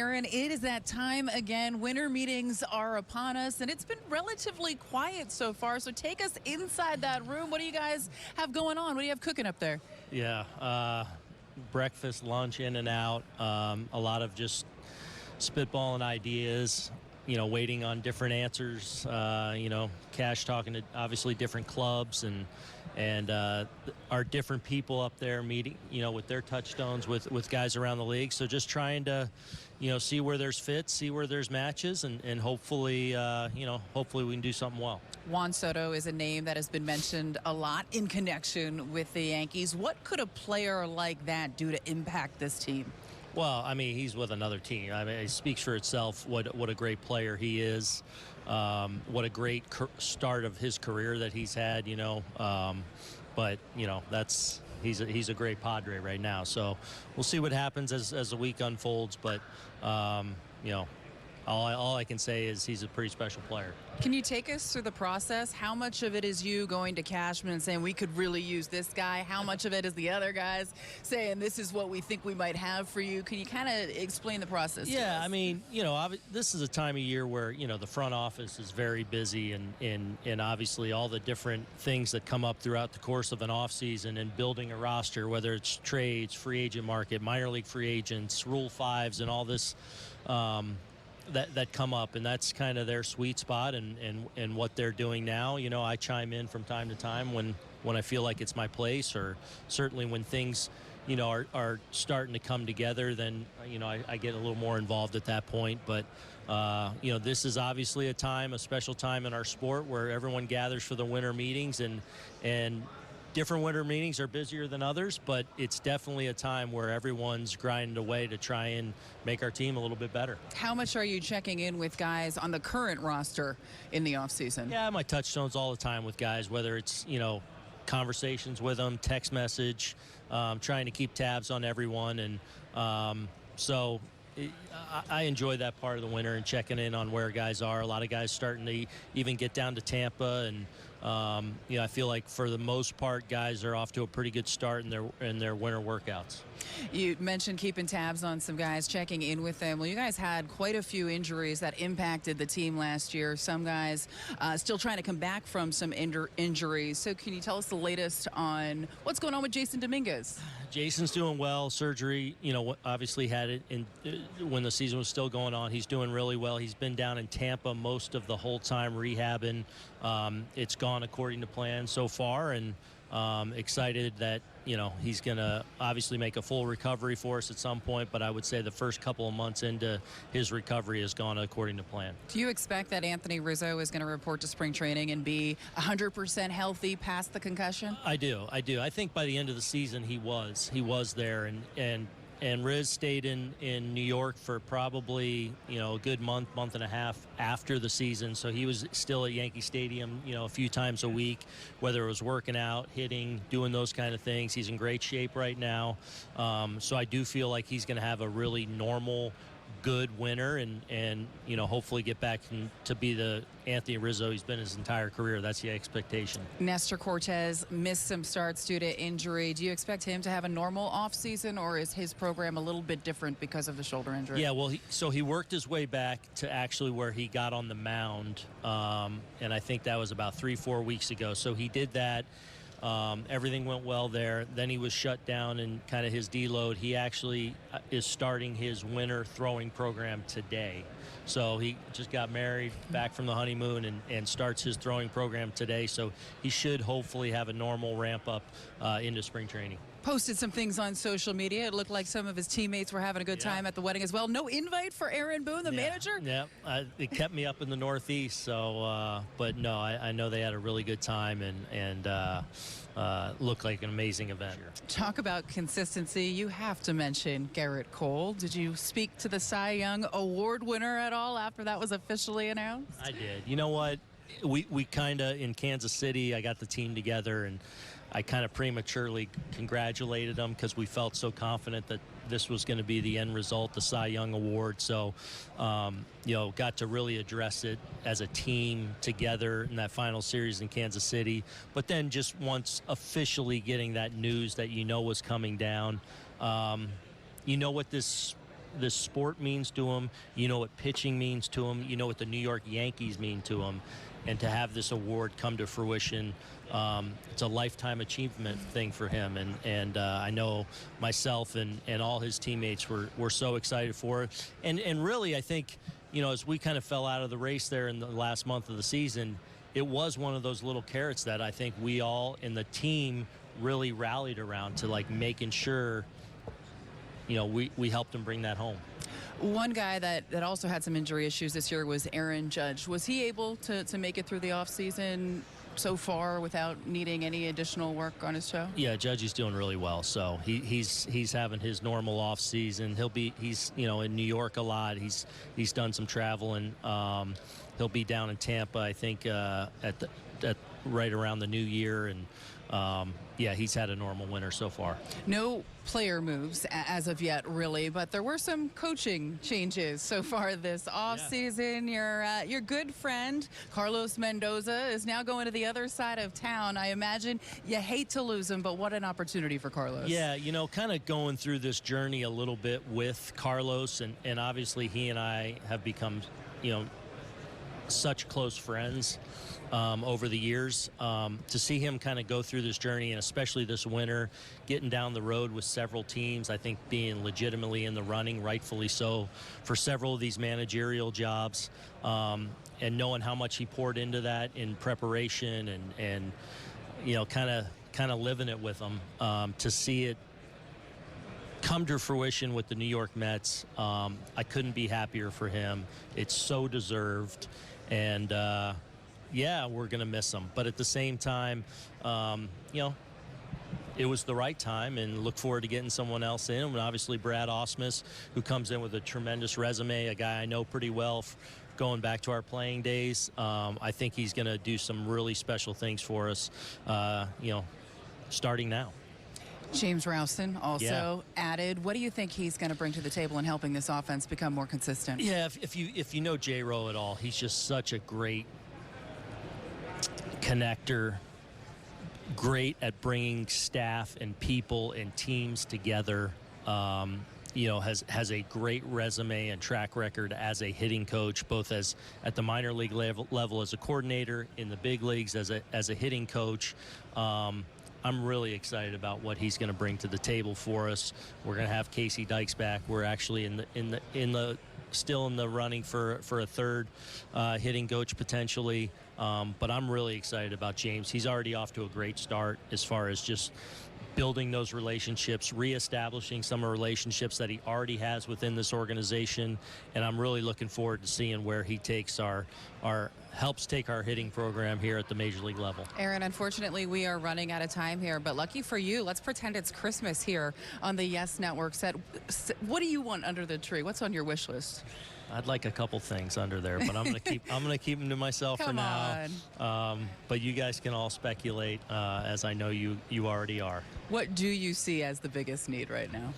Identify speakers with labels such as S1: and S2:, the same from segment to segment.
S1: Aaron, it is that time again. Winter meetings are upon us, and it's been relatively quiet so far. So take us inside that room. What do you guys have going on? What do you have cooking up there?
S2: Yeah, breakfast, lunch, in and out. A lot of just spitballing ideas, waiting on different answers. Cash talking to obviously different clubs and our different people up there meeting, with their touchstones with guys around the league. So just trying to, see where there's fits, see where there's matches, and hopefully, hopefully we can do something well.
S1: Juan Soto is a name that has been mentioned a lot in connection with the Yankees. What could a player like that do to impact this team?
S2: Well, I mean, he's with another team. I mean, it speaks for itself what a great player he is, what a great start of his career that he's had, but, he's a great Padre right now. So we'll see what happens as the week unfolds, but, all I can say is he's a pretty special player.
S1: Can you take us through the process? How much of it is you going to Cashman and saying we could really use this guy? How much of it is the other guys saying this is what we think we might have for you? Can you kind of explain the process?
S2: Yeah, I mean, this is a time of year where, the front office is very busy and obviously all the different things that come up throughout the course of an offseason and building a roster, whether it's trades, free agent market, minor league free agents, Rule 5s, and all this that come up, and that's kind of their sweet spot and what they're doing now. I chime in from time to time when I feel like it's my place, or certainly when things are starting to come together, then I get a little more involved at that point. But this is obviously a special time in our sport where everyone gathers for the winter meetings, and different winter meetings are busier than others, but it's definitely a time where everyone's grinding away to try and make our team a little bit better.
S1: How much are you checking in with guys on the current roster in the offseason?
S2: Yeah, my touchstones all the time with guys, whether it's, conversations with them, text message, trying to keep tabs on everyone. And so I enjoy that part of the winter and checking in on where guys are. A lot of guys starting to even get down to Tampa, and I feel like for the most part, guys are off to a pretty good start in their winter workouts.
S1: You mentioned keeping tabs on some guys, checking in with them. Well, you guys had quite a few injuries that impacted the team last year. Some guys still trying to come back from some injuries. So can you tell us the latest on what's going on with Jason Dominguez?
S2: Jason's doing well. Surgery, obviously had it when the season was still going on. He's doing really well. He's been down in Tampa most of the whole time rehabbing. It's gone according to plan so far, and excited that he's going to obviously make a full recovery for us at some point, but I would say the first couple of months into his recovery has gone according to plan.
S1: Do you expect that Anthony Rizzo is going to report to spring training and be 100% healthy past the concussion?
S2: I do. I think by the end of the season he was there, and Riz stayed in New York for probably, a good month and a half after the season. So he was still at Yankee Stadium, a few times a week, whether it was working out, hitting, doing those kind of things. He's in great shape right now. So I do feel like he's going to have a really normal, good winter and hopefully get back to be the Anthony Rizzo he's been his entire career. That's the expectation.
S1: Nestor Cortez missed some starts due to injury. Do you expect him to have a normal offseason, or is his program a little bit different because of the shoulder injury?
S2: Yeah, well, he worked his way back to actually where he got on the mound, and I think that was about 3-4 weeks ago. So he did that. Everything went well there. Then he was shut down in kind of his deload. He actually is starting his winter throwing program today. So he just got married, back from the honeymoon, and starts his throwing program today. So he should hopefully have a normal ramp up into spring training.
S1: Posted some things on social media. It looked like some of his teammates were having a good time at the wedding as well. No invite for Aaron Boone, the manager?
S2: Yeah, it kept me up in the Northeast. So, but no, I know they had a really good time and looked like an amazing event.
S1: Talk about consistency. You have to mention Garrett Cole. Did you speak to the Cy Young Award winner at all after that was officially announced?
S2: I did. You know what? We kind of, in Kansas City, I got the team together, and I kind of prematurely congratulated them because we felt so confident that this was going to be the end result, the Cy Young Award. So, got to really address it as a team together in that final series in Kansas City. But then just once officially getting that news that was coming down, what this this sport means to him. You know what pitching means to him. You know what the New York Yankees mean to him. And to have this award come to fruition, it's a lifetime achievement thing for him. And I know myself and all his teammates were so excited for it. And really, I think, as we kind of fell out of the race there in the last month of the season, it was one of those little carrots that I think we all in the team really rallied around to, like, making sure, we helped him bring that home.
S1: One guy that also had some injury issues this year was Aaron Judge. Was he able to make it through the offseason so far without needing any additional work on his toe?
S2: Yeah, Judge is doing really well. So he's having his normal off season. He's in New York a lot. He's done some traveling. He'll be down in Tampa, I think, at right around the new year. And he's had a normal winter so far.
S1: No player moves as of yet, really, but there were some coaching changes so far this offseason. Your good friend Carlos Mendoza is now going to the other side of town. I imagine you hate to lose him, but what an opportunity for Carlos.
S2: Yeah, kind of going through this journey a little bit with Carlos, and obviously he and I have become, such close friends over the years. To see him kind of go through this journey, and especially this winter, getting down the road with several teams, I think being legitimately in the running, rightfully so, for several of these managerial jobs, and knowing how much he poured into that in preparation and kind of living it with them, to see it come to fruition with the New York Mets. I couldn't be happier for him. It's so deserved. And we're going to miss him. But at the same time, it was the right time, and look forward to getting someone else in. And obviously Brad Ausmus, who comes in with a tremendous resume, a guy I know pretty well going back to our playing days. I think he's going to do some really special things for us, starting now.
S1: James Rowson also added. What do you think he's going to bring to the table in helping this offense become more consistent?
S2: Yeah, if you know J-Row at all, he's just such a great connector, great at bringing staff and people and teams together. Has a great resume and track record as a hitting coach, both as at the minor league level as a coordinator, in the big leagues as a hitting coach. I'm really excited about what he's going to bring to the table for us. We're going to have Casey Dykes back. We're actually still in the running for a third hitting coach potentially. But I'm really excited about James. He's already off to a great start as far as just building those relationships, reestablishing some relationships that he already has within this organization. And I'm really looking forward to seeing where he takes helps take our hitting program here at the major league level.
S1: Aaron, unfortunately, we are running out of time here, but lucky for you, let's pretend it's Christmas here on the Yes Network set. What do you want under the tree? What's on your wish list?
S2: I'd like a couple things under there, but I'm gonna keep them to myself for now. But you guys can all speculate, as I know you already are.
S1: What do you see as the biggest need right now?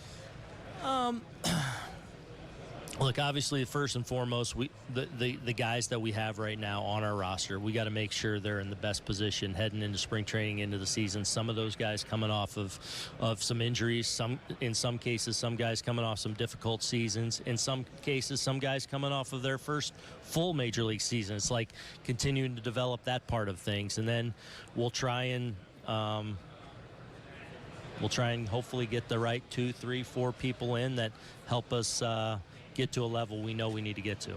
S2: Look, obviously, first and foremost, the guys that we have right now on our roster, we got to make sure they're in the best position heading into spring training, into the season. Some of those guys coming off of some injuries. In some cases, some guys coming off some difficult seasons. In some cases, some guys coming off of their first full major league season. It's like continuing to develop that part of things, and then we'll try and hopefully get the right 2, 3, 4 people in that help us get to a level we know we need to get to.